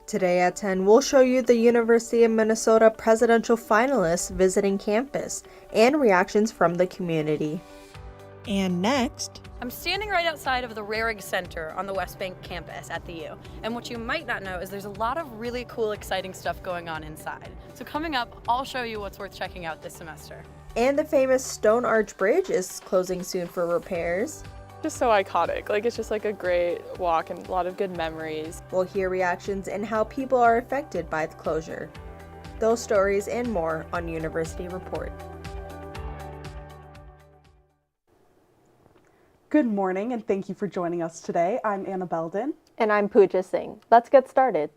Today at 10, we'll show you the University of Minnesota presidential finalists visiting campus and reactions from the community. And next, I'm standing right outside of the Rarig Center on the West Bank campus at the U. And what you might not know is there's a lot of really cool, exciting stuff going on inside. So coming up, I'll show you what's worth checking out this semester. And the famous Stone Arch Bridge is closing soon for repairs. Just so iconic, it's just a great walk and a lot of good memories. We'll hear reactions and how people are affected by the closure. Those stories and more on University Report. Good morning and thank you for joining us today. I'm Anna Belden. And I'm Pooja Singh. Let's get started.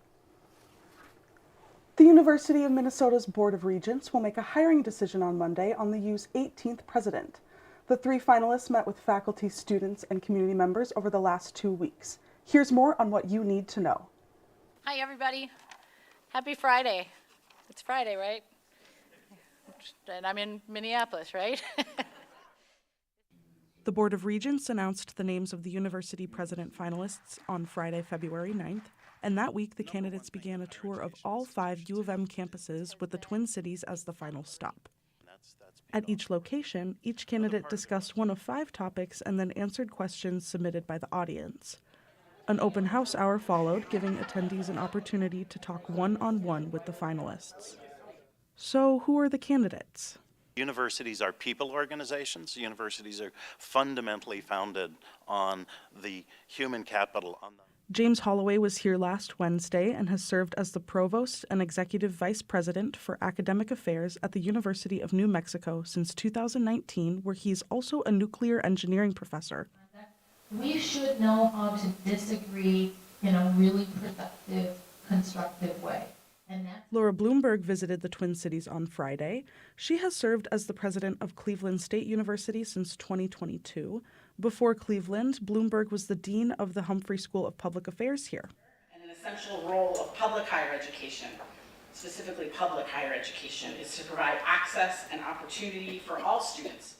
The University of Minnesota's Board of Regents will make a hiring decision on Monday on the U's 18th president. The three finalists met with faculty, students, and community members over the last 2 weeks. Here's more on what you need to know. Hi, everybody. Happy Friday. It's Friday, right? And I'm in Minneapolis, right? The Board of Regents announced the names of the university president finalists on Friday, February 9th, and that week the candidates began a tour of all 5 U of M campuses with the Twin Cities as the final stop. At each location, each candidate discussed one of 5 topics and then answered questions submitted by the audience. An open house hour followed, giving attendees an opportunity to talk one-on-one with the finalists. So, who are the candidates? Universities are people organizations. Universities are fundamentally founded on the human capital. James Holloway was here last Wednesday and has served as the Provost and Executive Vice President for Academic Affairs at the University of New Mexico since 2019, where he's also a nuclear engineering professor. We should know how to disagree in a really productive, constructive way. Laura Bloomberg visited the Twin Cities on Friday. She has served as the president of Cleveland State University since 2022. Before Cleveland, Bloomberg was the dean of the Humphrey School of Public Affairs here. And an essential role of public higher education, specifically public higher education, is to provide access and opportunity for all students.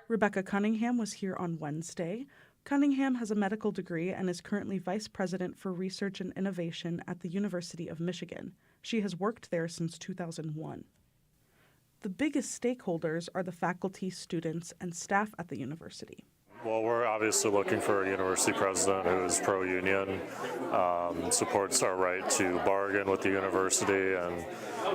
Rebecca Cunningham was here on Wednesday. Cunningham has a medical degree and is currently vice president for research and innovation at the University of Michigan. She has worked there since 2001. The biggest stakeholders are the faculty, students, and staff at the university. Well, we're obviously looking for a university president who is pro-union, supports our right to bargain with the university, and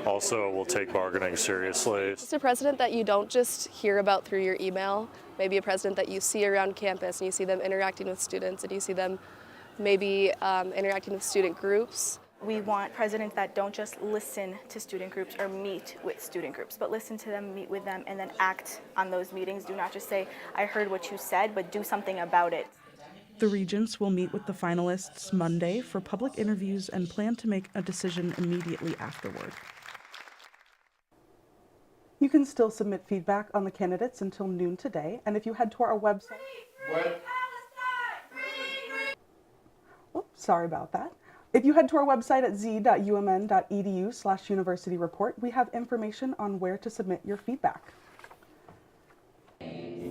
also will take bargaining seriously. It's a president that you don't just hear about through your email, maybe a president that you see around campus and you see them interacting with students and you see them maybe interacting with student groups. We want presidents that don't just listen to student groups or meet with student groups, but listen to them, meet with them, and then act on those meetings. Do not just say, I heard what you said, but do something about it. The regents will meet with the finalists Monday for public interviews and plan to make a decision immediately afterward. You can still submit feedback on the candidates until noon today, and if you head to our website... Sorry about that. If you head to our website at z.umn.edu/universityreport, we have information on where to submit your feedback. The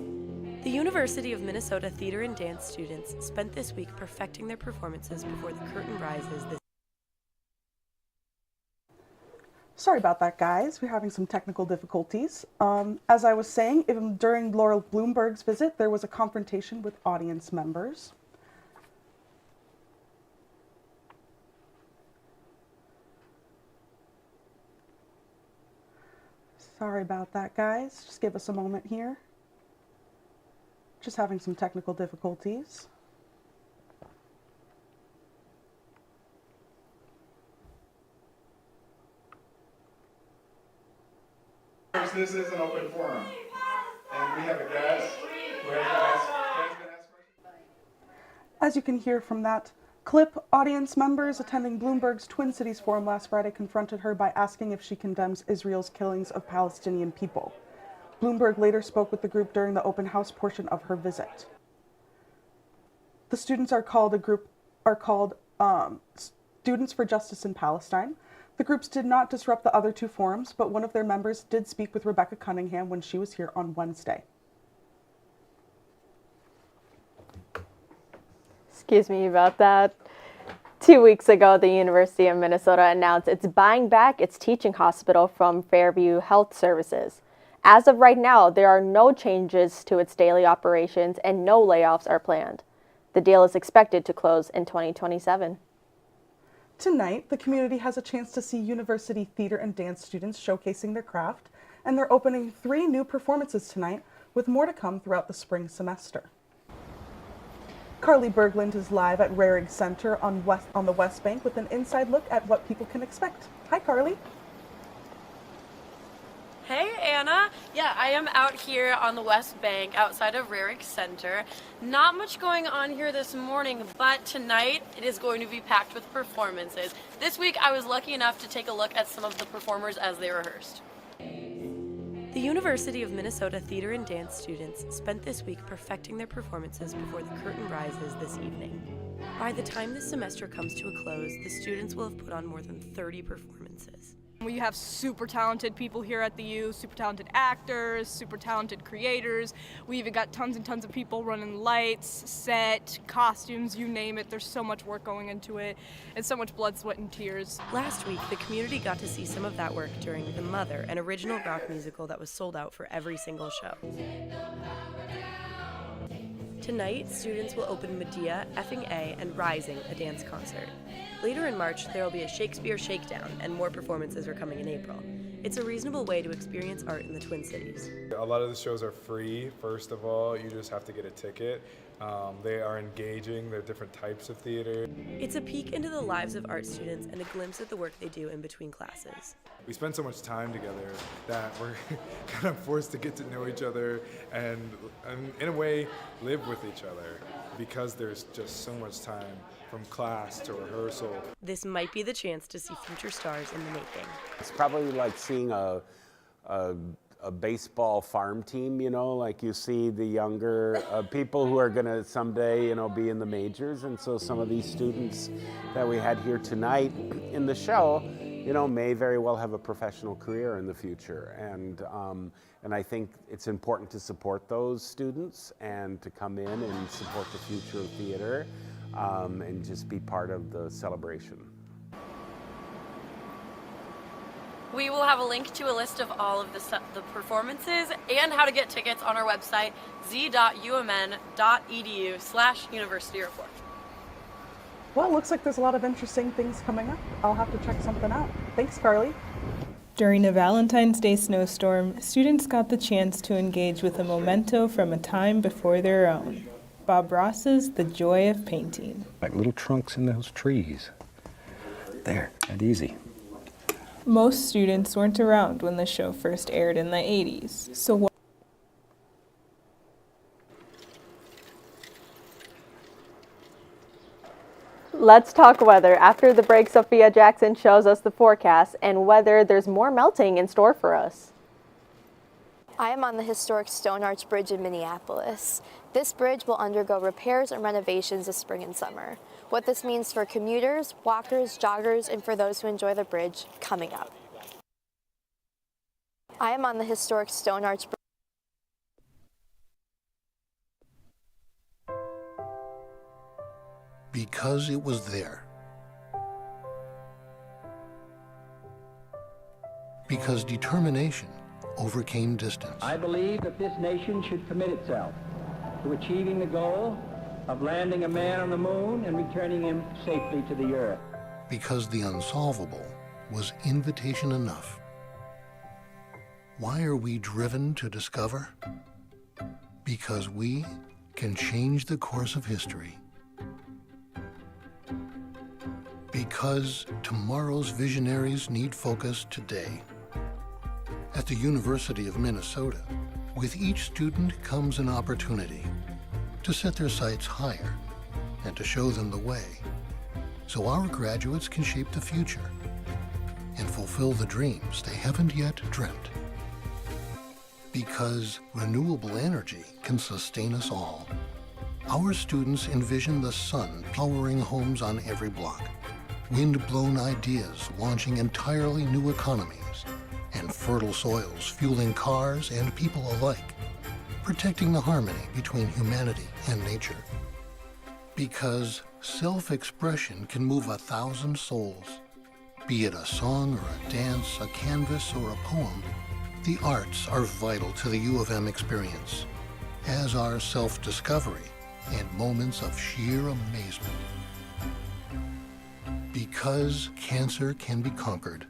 University of Minnesota theater and dance students spent this week perfecting their performances before the curtain rises this. Sorry about that, guys. We're having some technical difficulties. As I was saying, during Laura Bloomberg's visit, there was a confrontation with audience members. Sorry about that, guys. Just give us a moment here. Just having some technical difficulties. This is an open forum, and we have a guest who has been asked questions. As you can hear from that clip, audience members attending Bloomberg's Twin Cities Forum last Friday confronted her by asking if she condemns Israel's killings of Palestinian people. Bloomberg later spoke with the group during the open house portion of her visit. The students are called Students for Justice in Palestine. The groups did not disrupt the other 2 forums, but one of their members did speak with Rebecca Cunningham when she was here on Wednesday. Excuse me about that. 2 weeks ago, the University of Minnesota announced it's buying back its teaching hospital from Fairview Health Services. As of right now, there are no changes to its daily operations and no layoffs are planned. The deal is expected to close in 2027. Tonight, the community has a chance to see university theater and dance students showcasing their craft, and they're opening 3 new performances tonight, with more to come throughout the spring semester. Carly Berglund is live at Rarig Center on the West Bank with an inside look at what people can expect. Hi, Carly. Hey, Anna. Yeah, I am out here on the West Bank outside of Rarig Center. Not much going on here this morning, but tonight it is going to be packed with performances. This week I was lucky enough to take a look at some of the performers as they rehearsed. The University of Minnesota theater and dance students spent this week perfecting their performances before the curtain rises this evening. By the time this semester comes to a close, the students will have put on more than 30 performances. We have super talented people here at the U, super talented actors, super talented creators. We even got tons and tons of people running lights, set, costumes, you name it. There's so much work going into it and so much blood, sweat, and tears. Last week, the community got to see some of that work during The Mother, an original rock musical that was sold out for every single show. Tonight, students will open Medea, Effing A, and Rising, a dance concert. Later in March, there will be a Shakespeare Shakedown, and more performances are coming in April. It's a reasonable way to experience art in the Twin Cities. A lot of the shows are free, first of all. You just have to get a ticket. They are engaging. They're different types of theater. It's a peek into the lives of art students and a glimpse at the work they do in between classes. We spend so much time together that we're kind of forced to get to know each other and in a way, live with each other because there's just so much time from class to rehearsal. This might be the chance to see future stars in the making. It's probably like seeing a baseball farm team, you know, like you see the younger people who are going to someday, you know, be in the majors. And so some of these students that we had here tonight in the show, you know, may very well have a professional career in the future. And I think it's important to support those students and to come in and support the future of theater and just be part of the celebration. We will have a link to a list of all of the performances and how to get tickets on our website, z.umn.edu/universityreport. Well, it looks like there's a lot of interesting things coming up. I'll have to check something out. Thanks, Carly. During a Valentine's Day snowstorm, students got the chance to engage with a memento from a time before their own. Bob Ross's The Joy of Painting. Like little trunks in those trees. There, that easy. Most students weren't around when the show first aired in the 80s, so Let's talk weather. After the break, Sophia Jackson shows us the forecast and whether there's more melting in store for us. I am on the historic Stone Arch Bridge in Minneapolis. This bridge will undergo repairs and renovations this spring and summer. What this means for commuters, walkers, joggers, and for those who enjoy the bridge coming up. I am on the historic Stone Arch Bridge. Because it was there. Because determination overcame distance. I believe that this nation should commit itself to achieving the goal of landing a man on the moon and returning him safely to the earth. Because the unsolvable was invitation enough. Why are we driven to discover? Because we can change the course of history. Because tomorrow's visionaries need focus today. At the University of Minnesota, with each student comes an opportunity to set their sights higher and to show them the way, so our graduates can shape the future and fulfill the dreams they haven't yet dreamt. Because renewable energy can sustain us all. Our students envision the sun powering homes on every block, wind-blown ideas launching entirely new economies, and fertile soils fueling cars and people alike, protecting the harmony between humanity and nature. Because self-expression can move 1,000 souls. Be it a song or a dance, a canvas or a poem, the arts are vital to the U of M experience, as are self-discovery and moments of sheer amazement. Because cancer can be conquered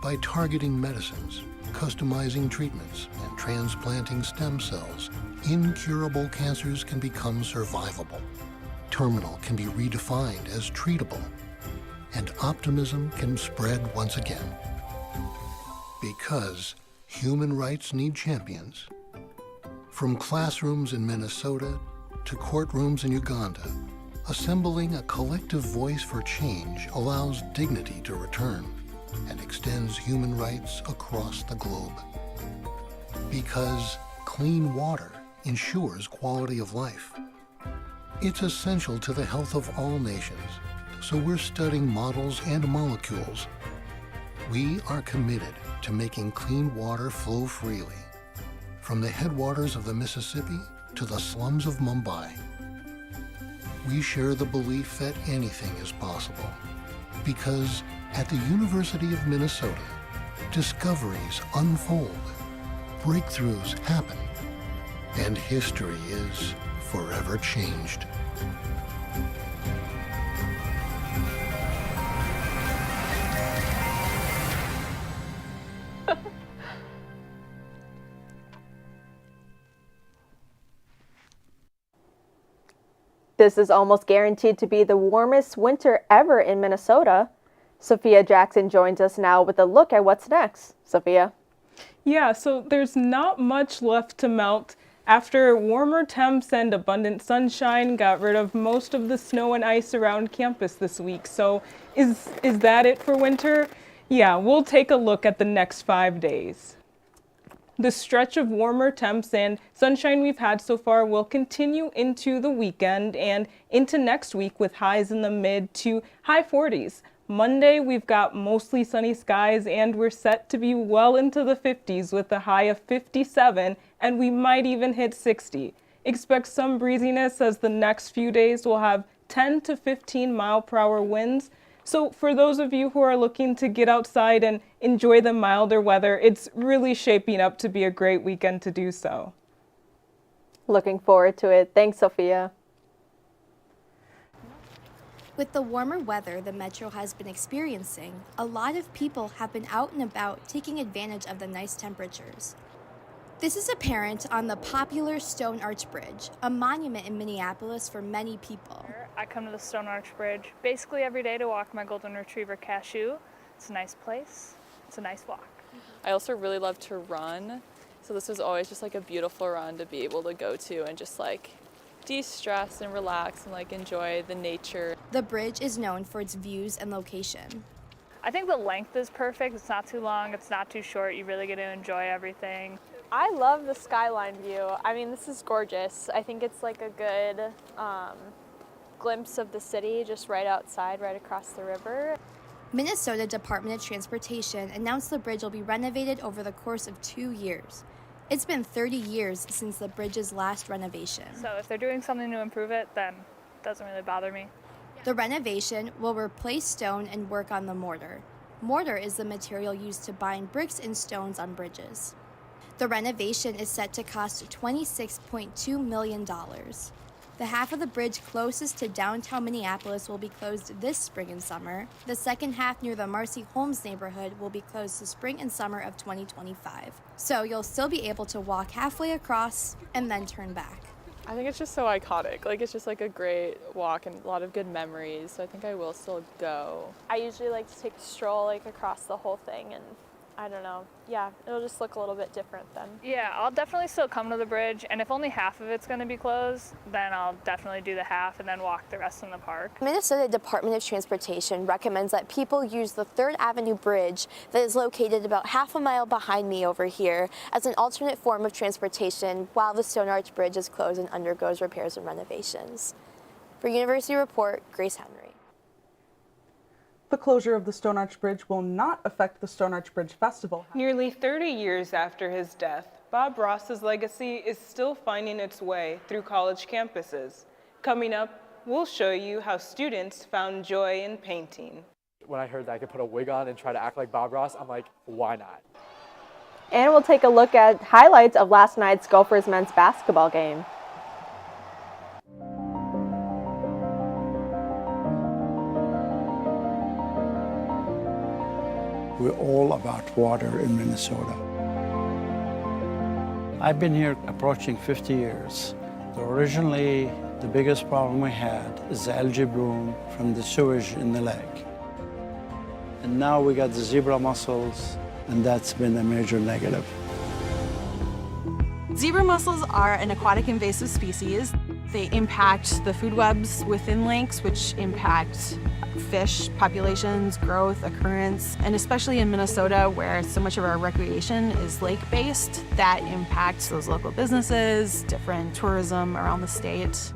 by targeting medicines, customizing treatments, and transplanting stem cells, incurable cancers can become survivable. Terminal can be redefined as treatable, and optimism can spread once again. Because human rights need champions. From classrooms in Minnesota to courtrooms in Uganda, assembling a collective voice for change allows dignity to return and extends human rights across the globe. Because clean water ensures quality of life. It's essential to the health of all nations, so we're studying models and molecules. We are committed to making clean water flow freely, from the headwaters of the Mississippi to the slums of Mumbai. We share the belief that anything is possible, because at the University of Minnesota, discoveries unfold, breakthroughs happen, and history is forever changed. This is almost guaranteed to be the warmest winter ever in Minnesota. Sophia Jackson joins us now with a look at what's next. Sophia? Yeah, so there's not much left to melt. After warmer temps and abundant sunshine got rid of most of the snow and ice around campus this week. So is that it for winter? Yeah, we'll take a look at the next 5 days. The stretch of warmer temps and sunshine we've had so far will continue into the weekend and into next week with highs in the mid to high 40s. Monday, we've got mostly sunny skies and we're set to be well into the 50s with a high of 57, and we might even hit 60. Expect some breeziness as the next few days will have 10 to 15 mile-per-hour winds. So for those of you who are looking to get outside and enjoy the milder weather, it's really shaping up to be a great weekend to do so. Looking forward to it. Thanks, Sophia. With the warmer weather the Metro has been experiencing, a lot of people have been out and about taking advantage of the nice temperatures. This is apparent on the popular Stone Arch Bridge, a monument in Minneapolis for many people. I come to the Stone Arch Bridge basically every day to walk my golden retriever Cashew. It's a nice place. It's a nice walk. I also really love to run, so this was always just like a beautiful run to be able to go to and just like de-stress and relax and like enjoy the nature. The bridge is known for its views and location. I think the length is perfect. It's not too long, it's not too short. You really get to enjoy everything. I love the skyline view. I mean, this is gorgeous. I think it's like a good glimpse of the city just right outside, right across the river. Minnesota Department of Transportation announced the bridge will be renovated over the course of 2 years. It's been 30 years since the bridge's last renovation. So if they're doing something to improve it, then it doesn't really bother me. The renovation will replace stone and work on the mortar. Mortar is the material used to bind bricks and stones on bridges. The renovation is set to cost $26.2 million. The half of the bridge closest to downtown Minneapolis will be closed this spring and summer. The second half near the Marcy Holmes neighborhood will be closed the spring and summer of 2025. So you'll still be able to walk halfway across and then turn back. I think it's just so iconic. Like, it's just like a great walk and a lot of good memories. So I think I will still go. I usually like to take a stroll like across the whole thing, and I don't know. Yeah, it'll just look a little bit different then. Yeah, I'll definitely still come to the bridge, and if only half of it's going to be closed, then I'll definitely do the half and then walk the rest in the park. Minnesota Department of Transportation recommends that people use the 3rd Avenue Bridge that is located about half a mile behind me over here as an alternate form of transportation while the Stone Arch Bridge is closed and undergoes repairs and renovations. For University Report, Grace Henry. The closure of the Stone Arch Bridge will not affect the Stone Arch Bridge Festival. Nearly 30 years after his death, Bob Ross's legacy is still finding its way through college campuses. Coming up, we'll show you how students found joy in painting. When I heard that I could put a wig on and try to act like Bob Ross, I'm like, why not? And we'll take a look at highlights of last night's Gophers men's basketball game. We're all about water in Minnesota. I've been here approaching 50 years. Originally, the biggest problem we had is the algae bloom from the sewage in the lake. And now we got the zebra mussels, and that's been a major negative. Zebra mussels are an aquatic invasive species. They impact the food webs within lakes, which impact fish populations, growth, occurrence, and especially in Minnesota, where so much of our recreation is lake-based, that impacts those local businesses, different tourism around the state.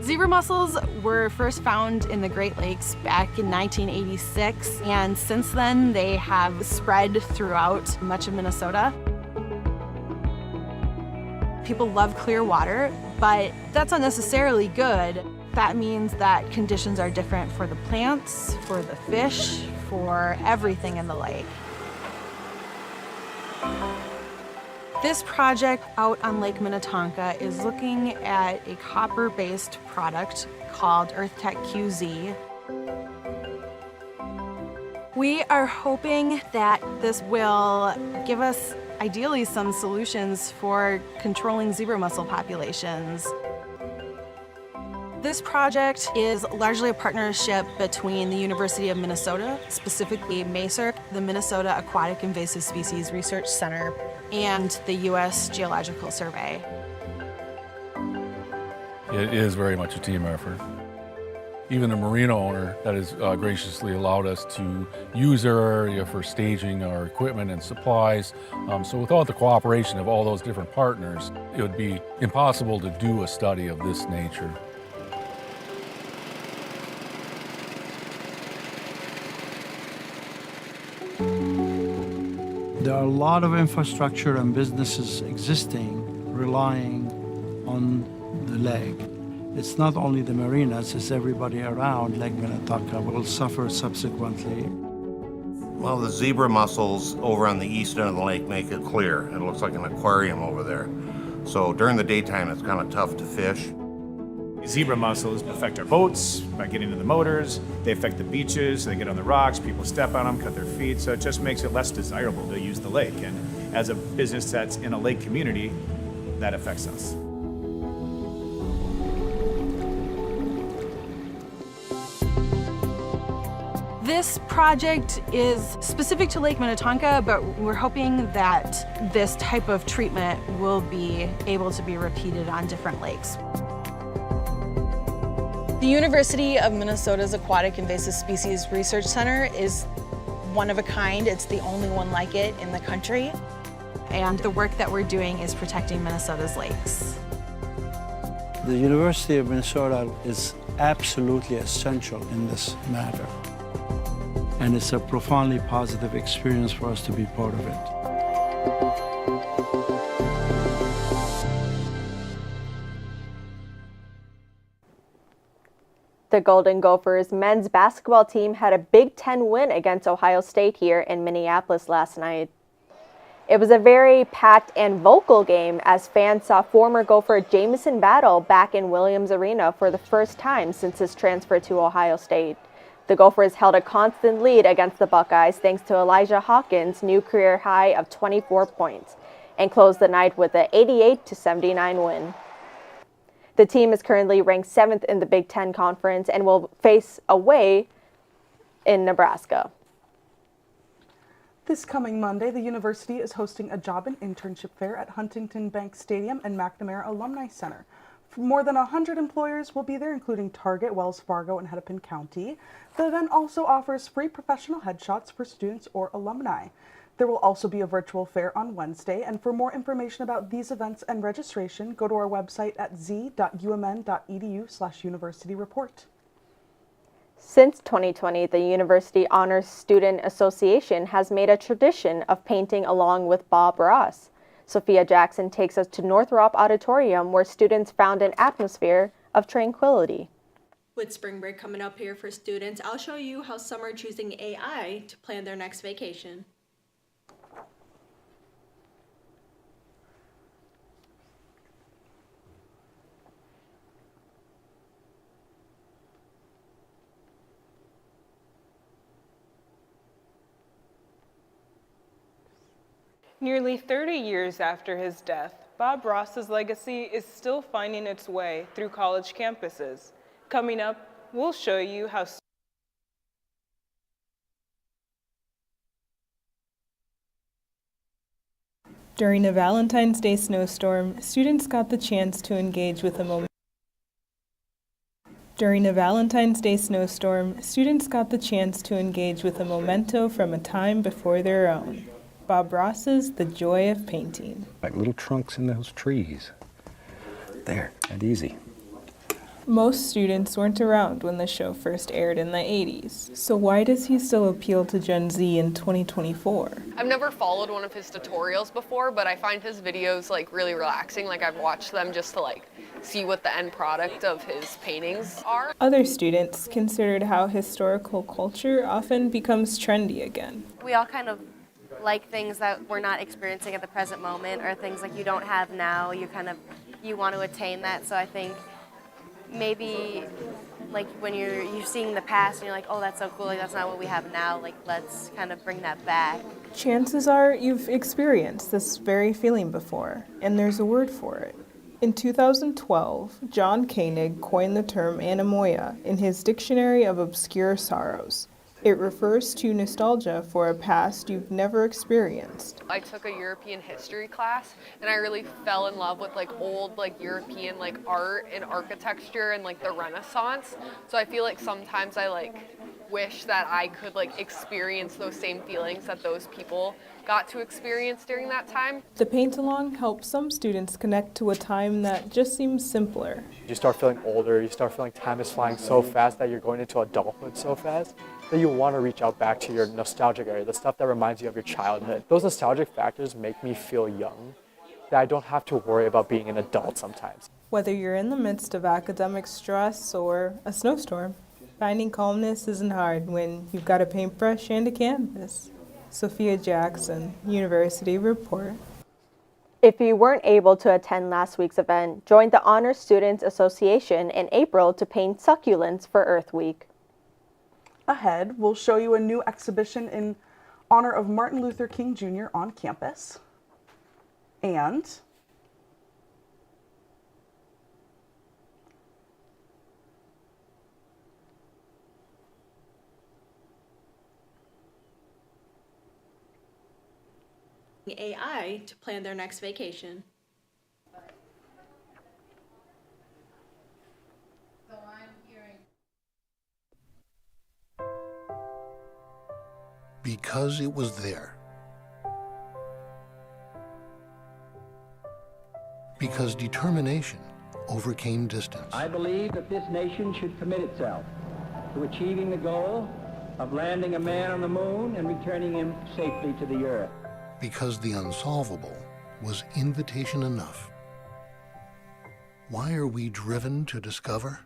Zebra mussels were first found in the Great Lakes back in 1986, and since then they have spread throughout much of Minnesota. People love clear water, but that's not necessarily good. That means that conditions are different for the plants, for the fish, for everything in the lake. This project out on Lake Minnetonka is looking at a copper-based product called EarthTech QZ. We are hoping that this will give us ideally some solutions for controlling zebra mussel populations. This project is largely a partnership between the University of Minnesota, specifically MASERC, the Minnesota Aquatic Invasive Species Research Center, and the U.S. Geological Survey. It is very much a team effort. Even the marina owner that has graciously allowed us to use their area for staging our equipment and supplies. So without the cooperation of all those different partners, it would be impossible to do a study of this nature. There are a lot of infrastructure and businesses existing relying on the lake. It's not only the marinas, it's everybody around Lake Minnetonka will suffer subsequently. Well, the zebra mussels over on the east end of the lake make it clear. It looks like an aquarium over there. So during the daytime, it's kind of tough to fish. Zebra mussels affect our boats by getting in the motors. They affect the beaches. They get on the rocks. People step on them, cut their feet. So it just makes it less desirable to use the lake. And as a business that's in a lake community, that affects us. This project is specific to Lake Minnetonka, but we're hoping that this type of treatment will be able to be repeated on different lakes. The University of Minnesota's Aquatic Invasive Species Research Center is one of a kind. It's the only one like it in the country. And the work that we're doing is protecting Minnesota's lakes. The University of Minnesota is absolutely essential in this matter. And it's a profoundly positive experience for us to be part of it. The Golden Gophers men's basketball team had a Big Ten win against Ohio State here in Minneapolis last night. It was a very packed and vocal game as fans saw former Gopher Jamison Battle back in Williams Arena for the first time since his transfer to Ohio State. The Gophers held a constant lead against the Buckeyes thanks to Elijah Hawkins' new career high of 24 points and closed the night with an 88-79 win. The team is currently ranked 7th in the Big Ten Conference and will face away in Nebraska. This coming Monday, the university is hosting a job and internship fair at Huntington Bank Stadium and McNamara Alumni Center. More than 100 employers will be there, including Target, Wells Fargo, and Hennepin County. The event also offers free professional headshots for students or alumni. There will also be a virtual fair on Wednesday, and for more information about these events and registration, go to our website at z.umn.edu/universityreport. Since 2020, the University Honors Student Association has made a tradition of painting along with Bob Ross. Sophia Jackson takes us to Northrop Auditorium, where students found an atmosphere of tranquility. With spring break coming up here for students, I'll show you how some are choosing AI to plan their next vacation. Nearly 30 years after his death, Bob Ross's legacy is still finding its way through college campuses. Coming up, we'll show you how during a Valentine's Day snowstorm, students got the chance to engage with a moment. During a Valentine's Day snowstorm, students got the chance to engage with a memento from a time before their own. Bob Ross's The Joy of Painting. Like little trunks in those trees. There, and easy. Most students weren't around when the show first aired in the 80s, so why does he still appeal to Gen Z in 2024? I've never followed one of his tutorials before, but I find his videos like really relaxing. Like I've watched them just to like see what the end product of his paintings are. Other students considered how historical culture often becomes trendy again. We all kind of like things that we're not experiencing at the present moment, or things like you don't have now. You want to attain that. So I think maybe like when you're seeing the past and you're like, oh, that's so cool, like that's not what we have now, like let's kind of bring that back. Chances are you've experienced this very feeling before, and there's a word for it. In 2012, John Koenig coined the term anemoia in his Dictionary of Obscure Sorrows. It refers to nostalgia for a past you've never experienced. I took a European history class and I really fell in love with like old like European like art and architecture and like the Renaissance. So I feel like sometimes I like wish that I could like experience those same feelings that those people got to experience during that time. The paint-along helps some students connect to a time that just seems simpler. You start feeling older, you start feeling time is flying so fast that you're going into adulthood so fast that you want to reach out back to your nostalgic area, the stuff that reminds you of your childhood. Those nostalgic factors make me feel young, that I don't have to worry about being an adult sometimes. Whether you're in the midst of academic stress or a snowstorm, finding calmness isn't hard when you've got a paintbrush and a canvas. Sophia Jackson, University Report. If you weren't able to attend last week's event, join the Honor Students Association in April to paint succulents for Earth Week. Ahead, we'll show you a new exhibition in honor of Martin Luther King Jr. on campus. And AI to plan their next vacation. Because it was there. Because determination overcame distance. I believe that this nation should commit itself to achieving the goal of landing a man on the moon and returning him safely to the earth. Because the unsolvable was invitation enough. Why are we driven to discover?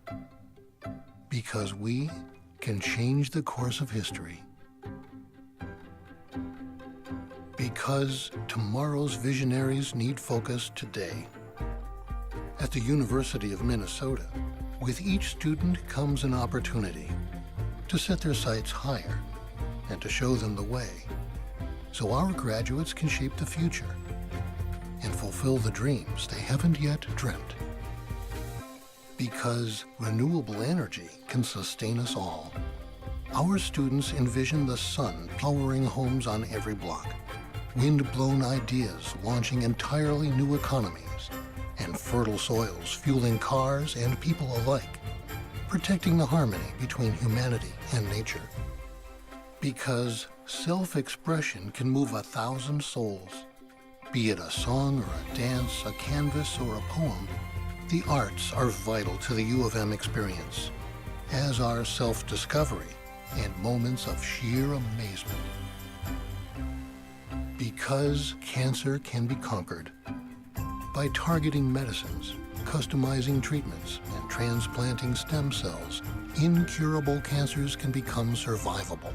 Because we can change the course of history. Because tomorrow's visionaries need focus today. At the University of Minnesota, with each student comes an opportunity to set their sights higher and to show them the way, so our graduates can shape the future and fulfill the dreams they haven't yet dreamt. Because renewable energy can sustain us all. Our students envision the sun powering homes on every block, wind-blown ideas launching entirely new economies, and fertile soils fueling cars and people alike, protecting the harmony between humanity and nature. Because self-expression can move 1,000 souls. Be it a song or a dance, a canvas or a poem, the arts are vital to the U of M experience, as are self-discovery and moments of sheer amazement. Because cancer can be conquered by targeting medicines, customizing treatments, and transplanting stem cells, incurable cancers can become survivable.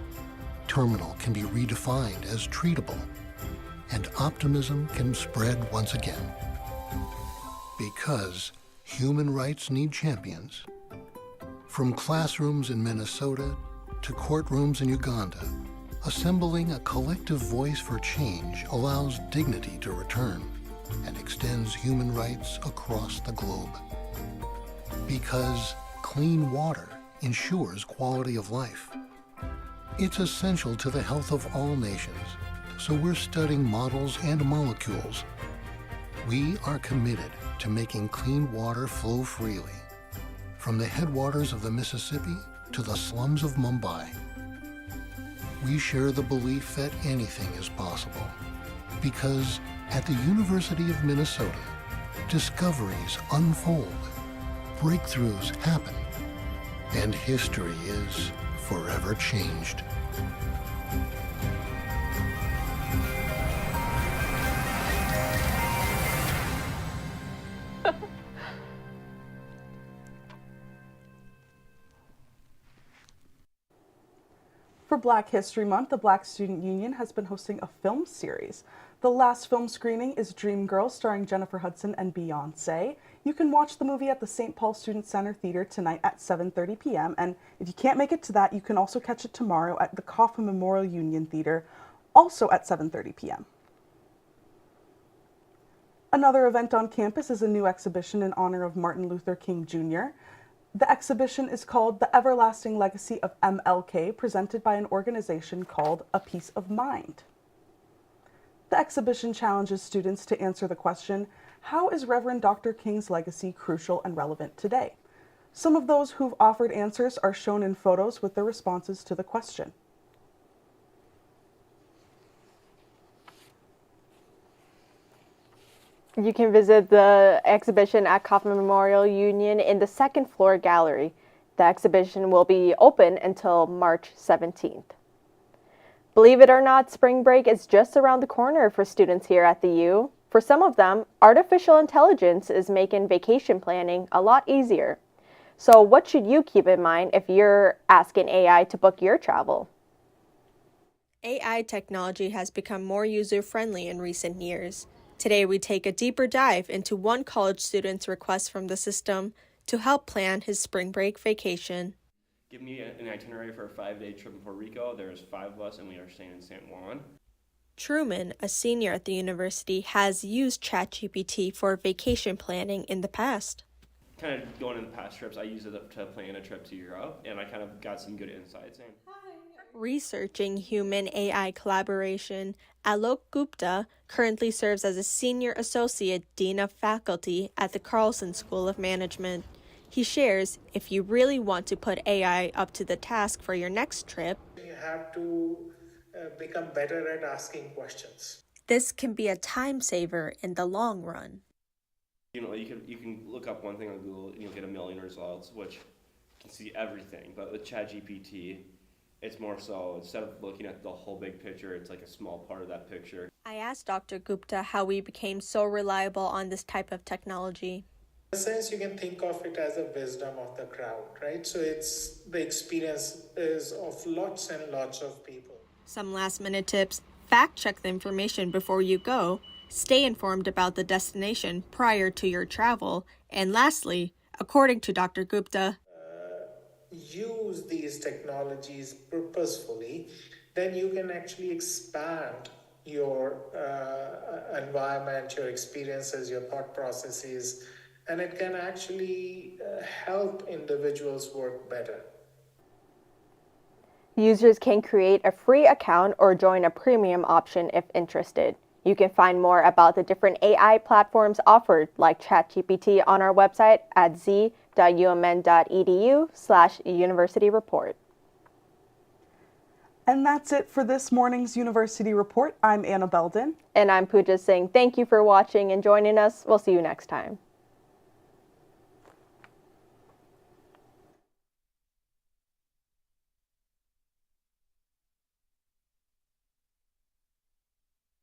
Terminal can be redefined as treatable, and optimism can spread once again. Because human rights need champions. From classrooms in Minnesota to courtrooms in Uganda, assembling a collective voice for change allows dignity to return and extends human rights across the globe. Because clean water ensures quality of life. It's essential to the health of all nations, so we're studying models and molecules. We are committed to making clean water flow freely, from the headwaters of the Mississippi to the slums of Mumbai. We share the belief that anything is possible, because at the University of Minnesota, discoveries unfold, breakthroughs happen, and history is forever changed. For Black History Month, the Black Student Union has been hosting a film series. The last film screening is Dreamgirls, starring Jennifer Hudson and Beyoncé. You can watch the movie at the St. Paul Student Center Theater tonight at 7:30 p.m. And if you can't make it to that, you can also catch it tomorrow at the Coffin Memorial Union Theater, also at 7:30 p.m. Another event on campus is a new exhibition in honor of Martin Luther King Jr. The exhibition is called The Everlasting Legacy of MLK, presented by an organization called A Peace of Mind. The exhibition challenges students to answer the question, how is Reverend Dr. King's legacy crucial and relevant today? Some of those who've offered answers are shown in photos with their responses to the question. You can visit the exhibition at Coffin Memorial Union in the second floor gallery. The exhibition will be open until March 17th. Believe it or not, spring break is just around the corner for students here at the U. For some of them, artificial intelligence is making vacation planning a lot easier. So what should you keep in mind if you're asking AI to book your travel? AI technology has become more user-friendly in recent years. Today, we take a deeper dive into one college student's request from the system to help plan his spring break vacation. Give me an itinerary for a 5-day trip in Puerto Rico. There's 5 of us and we are staying in San Juan. Truman, a senior at the university, has used ChatGPT for vacation planning in the past. Kind of going in the past trips, I used it to plan a trip to Europe, and I kind of got some good insights. Researching human-AI collaboration, Alok Gupta currently serves as a Senior Associate Dean of Faculty at the Carlson School of Management. He shares, if you really want to put AI up to the task for your next trip, you have to become better at asking questions. This can be a time saver in the long run. You know, you can look up one thing on Google and you'll get a million results, which you can see everything. But with ChatGPT, it's more so, instead of looking at the whole big picture, it's like a small part of that picture. I asked Dr. Gupta how we became so reliable on this type of technology. In a sense, you can think of it as a wisdom of the crowd, right? So it's the experience is of lots and lots of people. Some last-minute tips: fact check the information before you go, stay informed about the destination prior to your travel, and lastly, according to Dr. Gupta, use these technologies purposefully, then you can actually expand your environment, your experiences, your thought processes, and it can actually help individuals work better. Users can create a free account or join a premium option if interested. You can find more about the different AI platforms offered, like ChatGPT, on our website at z.umn.edu/University Report. And that's it for this morning's University Report. I'm Anna Belden. And I'm Pooja Singh. Thank you for watching and joining us. We'll see you next time.